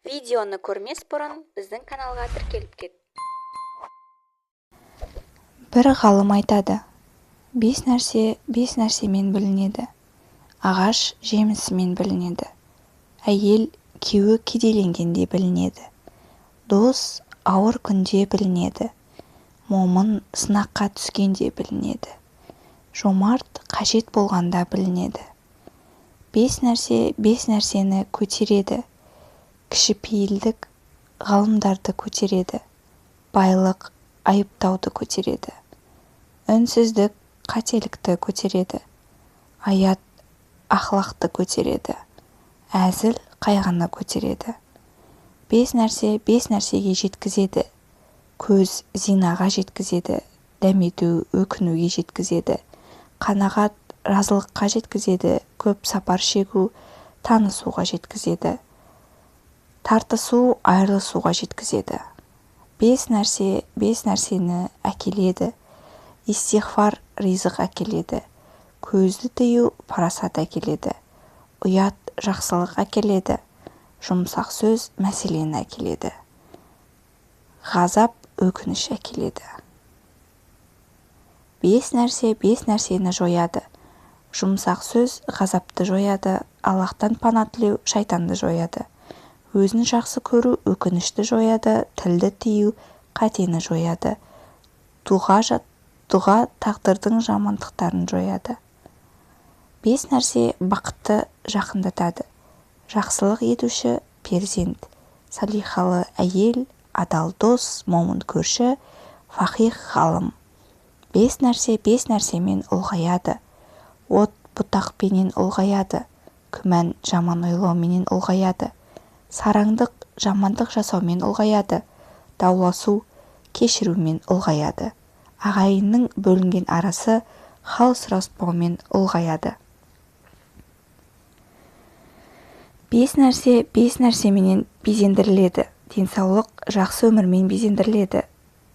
Видеоны көрмес бұрын біздің каналға тіркеліп кет. Бір ғалым айтады, бес нәрсемен білінеді. Ағаш жемісімен білінеді. Әйел күйеуі кедейленгенде білінеді. Дос ауыр күнде білінеді. Момын сынаққа түскенде білінеді. Жомарт қажет болғанда білінеді. Бес нәрсені көтереді. Кішіпейілдік ғалымдарды көтереді. Байлық айыптауды көтереді. Үнсіздік қателікті көтереді. Аят ақлақты көтереді. Әзіл қайғыны көтереді. Бес нәрсеге жеткізеді. Көз зинаға жеткізеді. Дәмету өкінуге жеткізеді. Қанағат разылыққа жеткізеді. Көп сапар шегу танысуға жеткізеді. Тартысу айырылысуға жеткізеді. Бес нәрсені әкеледі. Истиғфар ризық әкеледі. Көзді тыю парасат әкеледі. Ұят жақсылық әкеледі. Жұмсақ сөз мәселені әкеледі. Ғазап өкініш әкеледі. Бес нәрсені жояды. Жұмсақ сөз ғазапты жояды. Аллахтан пана тілеу шайтанды жояды. Өзін жақсы көру өкінішті жояды. Тілді тыю қатені жояды. Дұға тағдырдың жамандықтарын жояды. Бес нәрсе бақытты жақындатады. Жақсылық етуші перзент, салихалы әйел, адал дос, момын көрші, фақих ғалым. Бес нәрсемен ұлғаяды. От бұтақпенен ұлғаяды. Күмән жаман ойлауменен ұлғаяды. Сараңдық жамандық жасаумен ұлғаяды. Дауласу кешірумен ұлғаяды. Ағайынның бөлінген арасы хал сұраспаумен ұлғаяды. Бес нәрсеменен безендіріледі. Денсаулық жақсы өмірмен безендіріледі.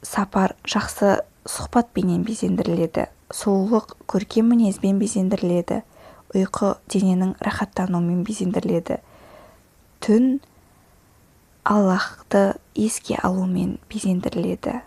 Сапар жақсы сұхбатпенен безендіріледі. Сұлулық көркем мінезбен безендіріледі. Ұйқы дененің рахаттануымен безендіріледі. Түн Аллахты еске алумен безендіріледі.